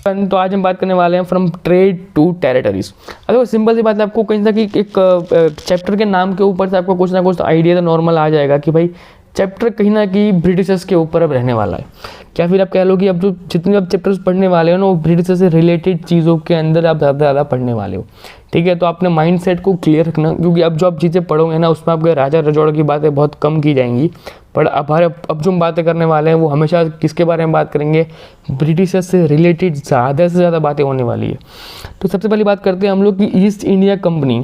तो आज हम बात करने वाले हैं फ्रॉम ट्रेड टू टेरिटरीज। अगर सिंपल सी बात है, आपको कहीं ना कहीं एक चैप्टर के नाम के ऊपर से आपको कुछ ना कुछ आइडिया तो नॉर्मल आ जाएगा कि भाई चैप्टर कहीं ना कहीं ब्रिटिशर्स के ऊपर अब रहने वाला है, क्या फिर आप कह लो कि अब जो जितने आप चैप्टर्स पढ़ने वाले हो ना, वो ब्रिटिशर्स से रिलेटेड चीज़ों के अंदर आप ज़्यादा पढ़ने वाले हो। ठीक है, तो आपने माइंड सेट को क्लियर रखना, क्योंकि अब जो आप चीज़ें पढ़ोगे ना, उसमें आपके राजा रजौड़ा की बातें बहुत कम की जाएंगी। पर अब जो हम बातें करने वाले हैं वो हमेशा किसके बारे में बात करेंगे, ब्रिटिशर्स से रिलेटेड ज़्यादा से ज़्यादा बातें होने वाली है। तो सबसे पहली बात करते हैं हम लोग कि ईस्ट इंडिया कंपनी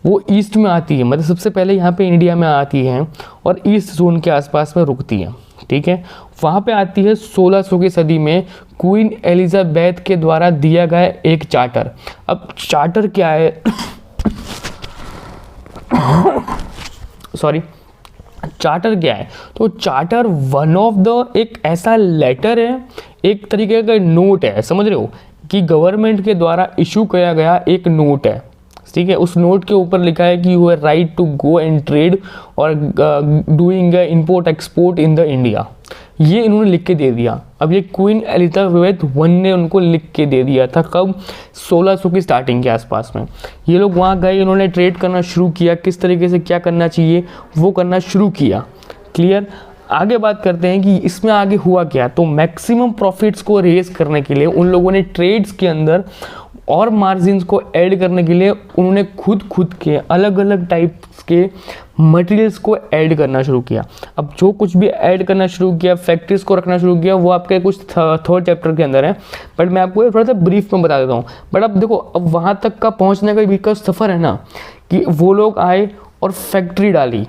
वो ईस्ट में आती है, मतलब सबसे पहले यहाँ पे इंडिया में आती है और ईस्ट जोन के आसपास में रुकती है। ठीक है, वहाँ पे आती है 1600 की सदी में क्वीन एलिजाबेथ के द्वारा दिया गया एक चार्टर। अब चार्टर क्या है सॉरी, चार्टर क्या है? तो चार्टर वन ऑफ द एक ऐसा लेटर है, एक तरीके का नोट है, समझ रहे हो, कि गवर्नमेंट के द्वारा इशू किया गया एक नोट है। ठीक है, उस नोट के ऊपर लिखा है कि you have right to go and trade और doing import export in the India. ये इन्होंने लिख के दे दिया। अब ये क्वीन एलिजाबेथ वन ने उनको लिख के दे दिया था, कब? 1600 की स्टार्टिंग के आसपास में। ये लोग वहाँ गए, इन्होंने ट्रेड करना शुरू किया, किस तरीके से क्या करना चाहिए वो करना शुरू किया। क्लियर? आगे बात करते हैं कि इसमें आगे हुआ क्या। तो मैक्सिमम प्रॉफिट्स को रेज करने के लिए उन लोगों ने ट्रेड्स के अंदर और मार्जिन्स को ऐड करने के लिए उन्होंने खुद के अलग अलग टाइप्स के मटेरियल्स को ऐड करना शुरू किया। अब जो कुछ भी ऐड करना शुरू किया, फैक्ट्रीज को रखना शुरू किया, वो आपके कुछ थर्ड चैप्टर के अंदर है, बट मैं आपको थोड़ा सा ब्रीफ में बता देता हूँ। बट अब देखो, अब वहाँ तक का पहुँचने का भी सफ़र है ना, कि वो लोग आए और फैक्ट्री डाली,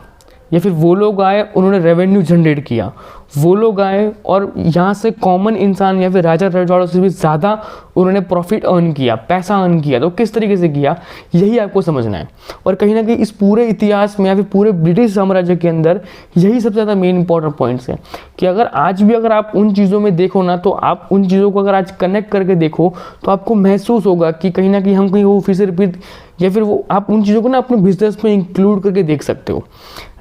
या फिर वो लोग आए उन्होंने रेवेन्यू जनरेट किया, वो लोग आए और यहाँ से कॉमन इंसान या फिर राजा रजवाड़ों से भी ज़्यादा उन्होंने प्रॉफिट अर्न किया, पैसा अर्न किया। तो किस तरीके से किया, यही आपको समझना है। और कहीं ना कहीं इस पूरे इतिहास में या फिर पूरे ब्रिटिश साम्राज्य के अंदर यही सबसे ज़्यादा मेन इंपॉर्टेंट पॉइंट्स हैं, कि अगर आज भी अगर आप उन चीज़ों में देखो ना, तो आप उन चीज़ों को अगर आज कनेक्ट करके देखो तो आपको महसूस होगा कि कहीं ना कहीं हम कहीं वो फिर से रिपीट, या फिर वो आप उन चीज़ों को ना अपने बिजनेस में इंक्लूड करके देख सकते हो।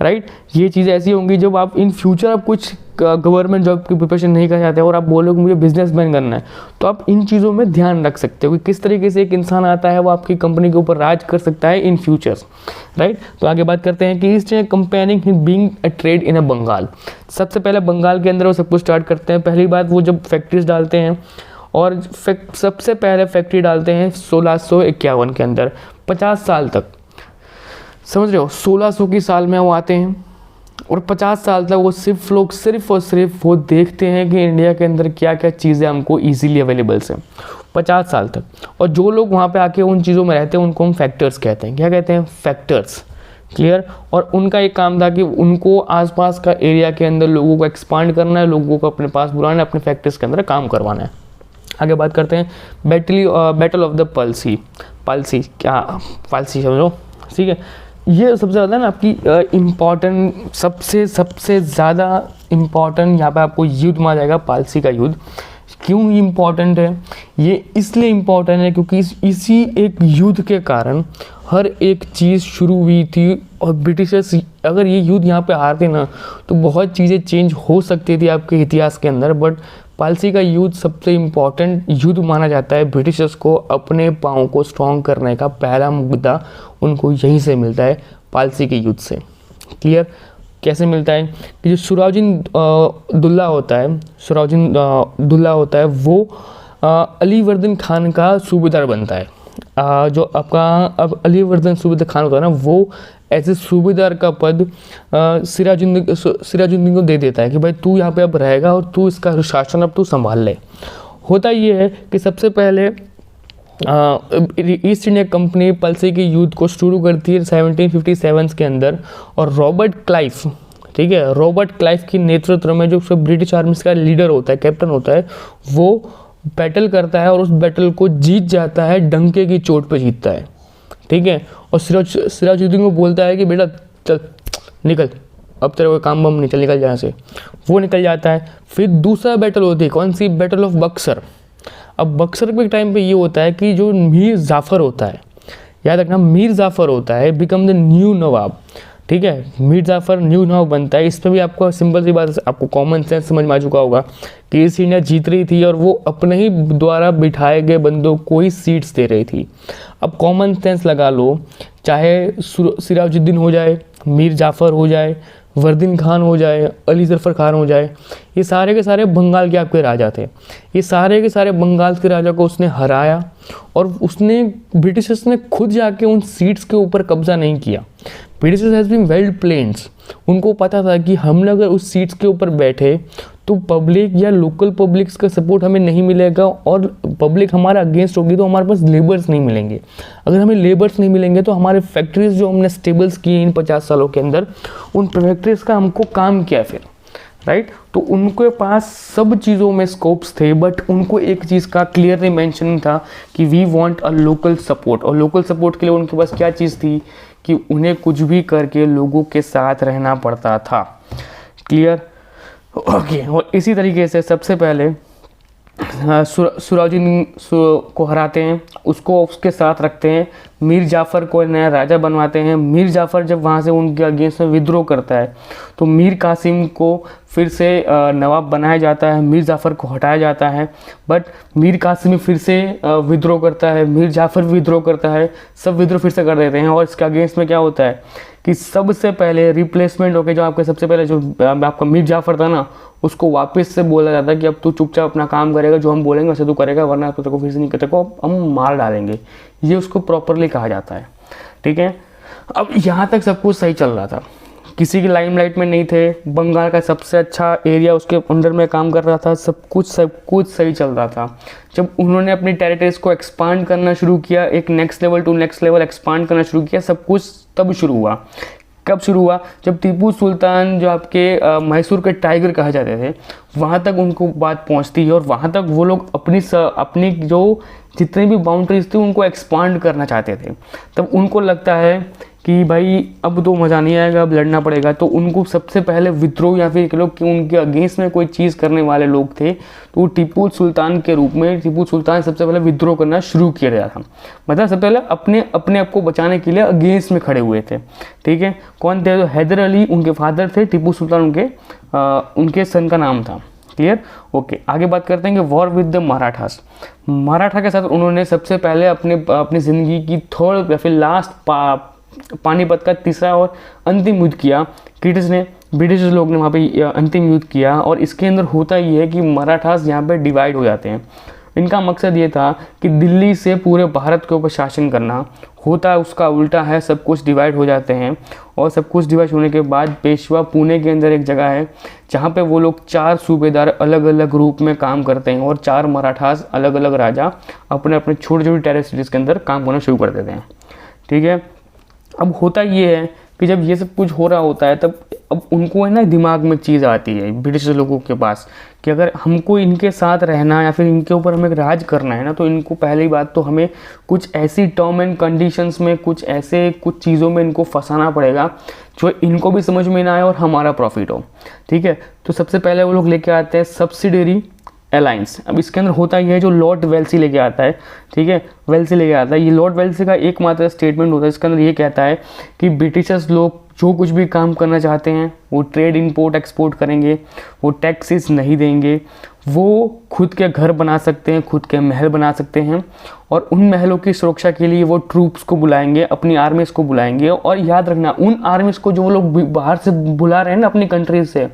राइट, ये चीज़ें ऐसी होंगी जब आप इन फ्यूचर आप कुछ गवर्नमेंट जॉब की प्रिपरेशन नहीं कर चाहते और आप बोलोगे मुझे बिजनेसमैन करना है, तो आप इन चीज़ों में ध्यान रख सकते हो कि किस तरीके से एक इंसान आता है वो आपकी कंपनी के ऊपर राज कर सकता है इन फ्यूचर्स। राइट, तो आगे बात करते हैं कि East India comparing being a trade in a Bengal. सबसे पहले बंगाल के अंदर वो सब कुछ स्टार्ट करते हैं। पहली बात, वो जब फैक्ट्रीज डालते हैं, और सबसे पहले फैक्ट्री डालते हैं 1651 के अंदर, 50 साल तक, समझ रहे हो, 1600 की साल में वो आते हैं और 50 साल तक वो सिर्फ और सिर्फ वो देखते हैं कि इंडिया के अंदर क्या क्या चीज़ें हमको इजीली अवेलेबल है, 50 साल तक। और जो लोग वहाँ पे आके उन चीज़ों में रहते हैं उनको हम फैक्टर्स कहते हैं। क्या कहते हैं? फैक्टर्स। क्लियर? और उनका एक काम था कि उनको आसपास का एरिया के अंदर लोगों को एक्सपांड करना है, लोगों को अपने पास बुलाना है, अपने फैक्ट्रीज के अंदर काम करवाना है। आगे बात करते हैं बैटल ऑफ द पालसी क्या पालसी समझो। ठीक है, ये सबसे ज़्यादा ना आपकी इम्पॉर्टेंट, सबसे ज़्यादा इम्पॉर्टेंट यहाँ पे आपको युद्ध माना जाएगा, पालसी का युद्ध। क्यों इम्पॉर्टेंट है? ये इसलिए इम्पॉर्टेंट है क्योंकि इसी एक युद्ध के कारण हर एक चीज़ शुरू हुई थी, और ब्रिटिशर्स अगर ये युद्ध यहाँ पे हारते ना तो बहुत चीज़ें चेंज हो सकती थी आपके इतिहास के अंदर। बट पालसी का युद्ध सबसे इम्पॉर्टेंट युद्ध माना जाता है। ब्रिटिशर्स को अपने पाँव को स्ट्रॉन्ग करने का पहला मुद्दा उनको यहीं से मिलता है, पालसी के युद्ध से। क्लियर? कैसे मिलता है कि जो सुराजुद्दीन दुल्ला होता है वो अलीवर्दीन खान का सूबेदार बनता है। जो आपका अब अलीवर्दीन सूबेदार खान होता है ना, वो ऐसे सूबेदार का पद सिराजुद्दीन को दे देता है कि भाई तू यहाँ पे अब रहेगा और तू इसका शासन अब तू संभाल ले। होता ये है कि सबसे पहले ईस्ट इंडिया कंपनी पालसी के युद्ध को शुरू करती है 1757 के अंदर, और रॉबर्ट क्लाइव, ठीक है, रॉबर्ट क्लाइव के नेतृत्व में जो ब्रिटिश आर्मी का लीडर होता है, कैप्टन होता है, वो बैटल करता है और उस बैटल को जीत जाता है, डंके की चोट पे जीतता है। ठीक है, और सिराजुद्दीन को बोलता है कि बेटा चल निकल, अब तेरे को काम बम नहीं, चल निकल यहाँ से। वो निकल जाता है। फिर दूसरा बैटल होती है, कौन सी? Battle of Buxar. अब बक्सर के टाइम पे ये होता है कि जो मीर जाफ़र होता है, याद रखना, मीर जाफ़र होता है बिकम द न्यू नवाब। ठीक है, मीर जाफर न्यू नवाब बनता है। इस पर भी आपको सिंपल सी बात, आपको कॉमन सेंस समझ में आ चुका होगा कि ईस्ट इंडिया जीत रही थी और वो अपने ही द्वारा बिठाए गए बंदों को ही सीट्स दे रही थी। अब कॉमन सेंस लगा लो, चाहे सिराजुद्दीन हो जाए, मीर जाफ़र हो जाए, वर्दीन खान हो जाए, अली ज़फ़र खान हो जाए, ये सारे के सारे बंगाल के आपके राजा थे। ये सारे के सारे बंगाल के राजा को उसने हराया और उसने ब्रिटिशर्स ने खुद जाके उन सीट्स के ऊपर कब्जा नहीं किया। Britishers has been well plans, उनको पता था कि हम अगर उस सीट्स के ऊपर बैठे तो पब्लिक या लोकल पब्लिक्स का सपोर्ट हमें नहीं मिलेगा और पब्लिक हमारा अगेंस्ट होगी तो हमारे पास लेबर्स नहीं मिलेंगे। अगर हमें लेबर्स नहीं मिलेंगे तो हमारे फैक्ट्रीज जो हमने स्टेबल्स किए इन 50 सालों के अंदर, उन फैक्ट्रीज का हमको काम क्या है फिर, राइट। तो उनके पास सब चीज़ों में स्कोप्स थे, बट उनको एक चीज़ का क्लियरली मेंशन था कि we want a local support. और लोकल सपोर्ट के लिए उनके पास क्या चीज़ थी कि उन्हें कुछ भी करके लोगों के साथ रहना पड़ता था। Clear, okay. और इसी तरीके से सबसे पहले सिराजुद्दीन को हराते हैं, उसको उसके साथ रखते हैं, मीर जाफ़र को नया राजा बनवाते हैं। मीर जाफ़र जब वहाँ से उनके अगेंस्ट में विद्रोह करता है तो मीर कासिम को फिर से नवाब बनाया जाता है, मीर जाफ़र को हटाया जाता है। बट मीर कासिम फिर से विद्रोह करता है, मीर जाफ़र विद्रोह करता है, सब विद्रोह फिर से कर देते हैं। और इसके अगेंस्ट में क्या होता है कि सबसे पहले रिप्लेसमेंट होकर जो आपके सबसे पहले जो आपका मीर जाफ़र था ना, उसको वापस से बोला जाता है कि अब तू चुपचाप अपना काम करेगा, जो हम बोलेंगे वैसे तू करेगा, वरना तो तेरे को फिर से नहीं करते को हम मार डालेंगे। ये उसको प्रॉपरली कहा जाता है, ठीक है। अब यहाँ तक सब कुछ सही चल रहा था, किसी की लाइमलाइट में नहीं थे, बंगाल का सबसे अच्छा एरिया उसके अंडर में काम कर रहा था, सब कुछ सही चल रहा था। जब उन्होंने अपनी टेरिटरीज को एक्सपांड करना शुरू किया, एक next level to next level expand करना शुरू किया, सब कुछ तब शुरू हुआ। कब शुरू हुआ? जब टीपू सुल्तान जो आपके मैसूर के टाइगर कहा जाते थे, वहाँ तक उनको बात पहुँचती है और वहाँ तक वो लोग अपनी जो जितनी भी बाउंड्रीज थी उनको एक्सपांड करना चाहते थे। तब उनको लगता है कि भाई अब तो मज़ा नहीं आएगा, अब लड़ना पड़ेगा। तो उनको सबसे पहले विद्रोह या फिर लोग कि उनके अगेंस्ट में कोई चीज़ करने वाले लोग थे, तो टीपू सुल्तान के रूप में टीपू सुल्तान सबसे पहले विद्रोह करना शुरू किया गया था। मतलब सबसे पहले अपने आप को बचाने के लिए अगेंस्ट में खड़े हुए थे, ठीक है। कौन थे? तो हैदर अली उनके फादर थे, टीपू सुल्तान उनके सन का नाम था। Clear, okay. आगे बात करते हैं कि war with the Marathas. Maratha के साथ उन्होंने सबसे पहले अपनी ज़िंदगी की थर्ड या फिर लास्ट पानीपत का तीसरा और अंतिम युद्ध किया। ब्रिटिश लोग ने वहाँ पे अंतिम युद्ध किया। और इसके अंदर होता ये है कि मराठास यहाँ पे डिवाइड हो जाते हैं। इनका मकसद ये था कि दिल्ली से पूरे भारत के ऊपर शासन करना, होता है उसका उल्टा है, सब कुछ डिवाइड हो जाते हैं। और सब कुछ डिवाइड होने के बाद पेशवा पुणे के अंदर एक जगह है जहाँ पे वो लोग 4 सूबेदार अलग अलग रूप में काम करते हैं और 4 मराठास अलग अलग राजा अपने अपने छोटी छोटी टेरिटरीज के अंदर काम करना शुरू कर देते हैं, ठीक है। अब होता ये है कि जब ये सब कुछ हो रहा होता है तब अब उनको है ना दिमाग में चीज़ आती है ब्रिटिश लोगों के पास कि अगर हमको इनके साथ रहना या फिर इनके ऊपर हमें राज करना है ना, तो इनको पहली बात तो हमें कुछ ऐसी टर्म एंड कंडीशंस में कुछ चीज़ों में इनको फंसाना पड़ेगा जो इनको भी समझ में ना आए और हमारा प्रॉफिट हो, ठीक है। तो सबसे पहले वो लोग लेके आते हैं सब्सिडरी अलायंस। अब इसके अंदर होता ही है जो लॉर्ड वेल्सी लेके आता है, ठीक है, वेल्सी लेके आता है। ये लॉर्ड वेल्सी का एकमात्र स्टेटमेंट होता है, इसके अंदर ये कहता है कि ब्रिटिशर्स लोग जो कुछ भी काम करना चाहते हैं वो ट्रेड इंपोर्ट एक्सपोर्ट करेंगे, वो टैक्सेस नहीं देंगे, वो खुद के घर बना सकते हैं, खुद के महल बना सकते हैं और उन महलों की सुरक्षा के लिए वो ट्रूप्स को बुलाएंगे, अपनी आर्मीज़ को बुलाएंगे। और याद रखना, उन आर्मीज़ को जो वो लोग बाहर से बुला रहे हैं ना अपनी कंट्रीज से,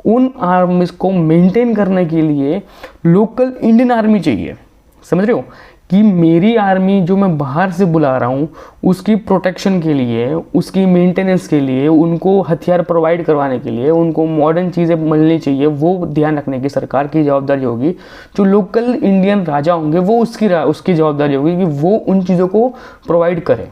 उन आर्मीज़ को मेंटेन करने के लिए लोकल इंडियन आर्मी चाहिए। समझ रहे हो कि मेरी आर्मी जो मैं बाहर से बुला रहा हूँ उसकी प्रोटेक्शन के लिए, उसकी मेंटेनेंस के लिए, उनको हथियार प्रोवाइड करवाने के लिए, उनको मॉडर्न चीज़ें मिलनी चाहिए, वो ध्यान रखने की सरकार की जवाबदारी होगी। जो लोकल इंडियन राजा होंगे वो उसकी जवाबदारी होगी कि वो उन चीज़ों को प्रोवाइड करे।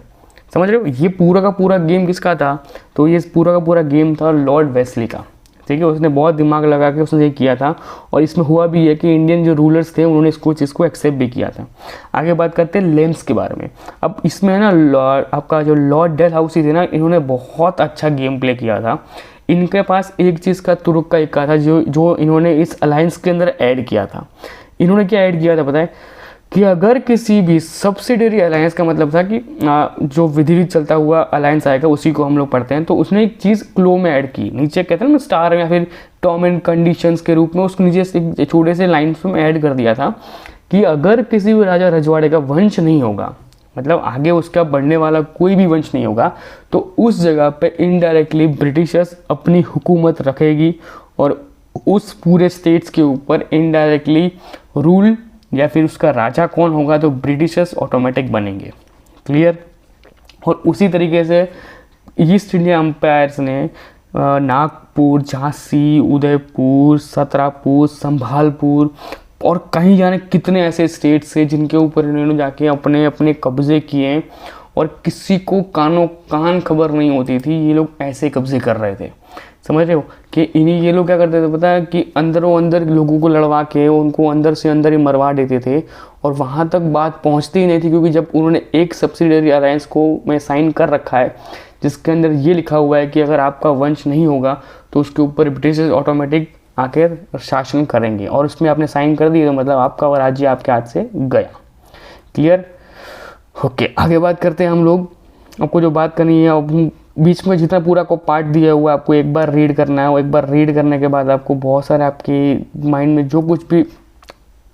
समझ रहे हो, ये पूरा का पूरा गेम किसका था? तो ये पूरा का पूरा गेम था लॉर्ड वेस्ली का, ठीक है। उसने बहुत दिमाग लगा के उसने ये किया था और इसमें हुआ भी है कि इंडियन जो रूलर्स थे उन्होंने इसको एक्सेप्ट भी किया था। आगे बात करते हैं लेम्स के बारे में। अब इसमें ना आपका जो लॉर्ड डेलहाउसी थे ना, इन्होंने बहुत अच्छा गेम प्ले किया था। इनके पास एक चीज़ का तुरुक का इक्का था जो इन्होंने इस अलायंस के अंदर ऐड किया था। इन्होंने क्या ऐड किया था पता है? कि अगर किसी भी सब्सिडरी अलायंस का मतलब था कि जो विधिवत चलता हुआ अलायंस आएगा उसी को हम लोग पढ़ते हैं, तो उसने एक चीज़ क्लो में ऐड की, नीचे कहते हैं ना स्टार या फिर टर्म एंड कंडीशंस के रूप में उसको नीचे एक छोटे से लाइन्स में ऐड कर दिया था कि अगर किसी भी राजा रजवाड़े का वंश नहीं होगा, मतलब आगे उसका बढ़ने वाला कोई भी वंश नहीं होगा, तो उस जगह पे इनडायरेक्टली ब्रिटिशर्स अपनी हुकूमत रखेगी और उस पूरे स्टेट्स के ऊपर इनडायरेक्टली रूल या फिर उसका राजा कौन होगा तो ब्रिटिशर्स ऑटोमेटिक बनेंगे। क्लियर। और उसी तरीके से ईस्ट इंडिया एम्पायर्स ने नागपुर, झांसी, उदयपुर, सतरापुर, संभालपुर और कहीं जाने कितने ऐसे स्टेट्स थे जिनके ऊपर इन्होंने जाके अपने अपने कब्जे किए और किसी को कान खबर नहीं होती थी, ये लोग ऐसे कब्जे कर रहे थे। समझ रहे हो कि इन्हीं ये लोग क्या करते थे पता है कि अंदरों अंदर लोगों को लड़वा के उनको अंदर से अंदर ही मरवा देते थे और वहाँ तक बात पहुँचती ही नहीं थी, क्योंकि जब उन्होंने एक सब्सिडरी अलायंस को में साइन कर रखा है जिसके अंदर ये लिखा हुआ है कि अगर आपका वंश नहीं होगा तो उसके ऊपर ब्रिटिश ऑटोमेटिक आकर शासन करेंगे, और उसमें आपने साइन कर दिया तो मतलब आपका राज्य आपके हाथ से गया। क्लियर। ओके, आगे बात करते हैं हम लोग। आपको जो बात करनी है, अब बीच में जितना पूरा को पार्ट दिया हुआ है आपको एक बार रीड करना है, और एक बार रीड करने के बाद आपको बहुत सारे आपके माइंड में जो कुछ भी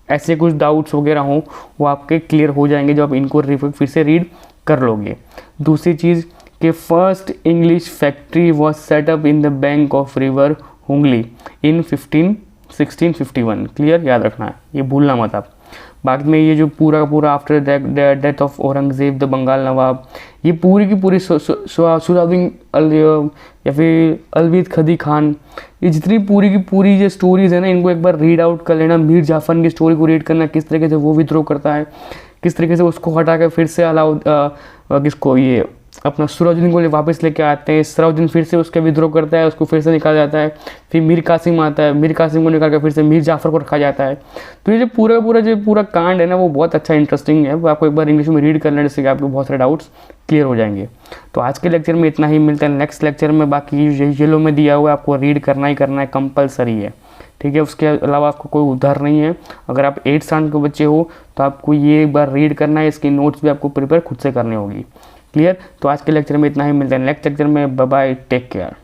ऐसे कुछ डाउट्स वगैरह हों वो आपके क्लियर हो जाएंगे जब आप इनको फिर से रीड कर लोगे। दूसरी चीज़ कि first English factory was setup in the bank of river Hooghly in 1651। Clear, याद रखना है, ये भूलना मत आप। बाद में ये जो पूरा का पूरा after death of Aurangzeb the Bengal nawab, ये पूरी की पूरी सुराउद्दीन या फिर अलविद खदी खान, ये जितनी पूरी की पूरी जो स्टोरीज़ है ना इनको एक बार रीड आउट कर लेना। मीर जाफर की स्टोरी को रीड करना, किस तरीके से वो विद्रोह करता है, किस तरीके से उसको हटा के फिर से किसको ये अपना सुराउद्दीन को वापस लेके आते हैं, सुराउद्दीन फिर से उसका विद्रोह करता है, उसको फिर से निकाला जाता है, फिर मीर कासिम आता है, मीर कासिम को निकाल कर फिर से मीर जाफ़र को रखा जाता है। तो ये जो पूरा कांड है ना वो बहुत अच्छा इंटरेस्टिंग है, वो आपको एक बार इंग्लिश में रीड कर लेने से आपके बहुत सारे डाउट्स क्लियर हो जाएंगे। तो आज के लेक्चर में इतना ही, मिलता है नेक्स्ट लेक्चर में। बाकी येलो में दिया हुआ है आपको रीड करना ही करना है, कंपलसरी है, ठीक है। उसके अलावा आपको कोई उधार नहीं है। अगर आप 8th स्टैंडर्ड के बच्चे हो तो आपको ये एक बार रीड करना है, इसकी नोट्स भी आपको प्रिपेयर खुद से करनी होगी। क्लियर। तो आज के लेक्चर में इतना ही, मिलते हैं नेक्स्ट लेक्चर में। Bye bye, take care.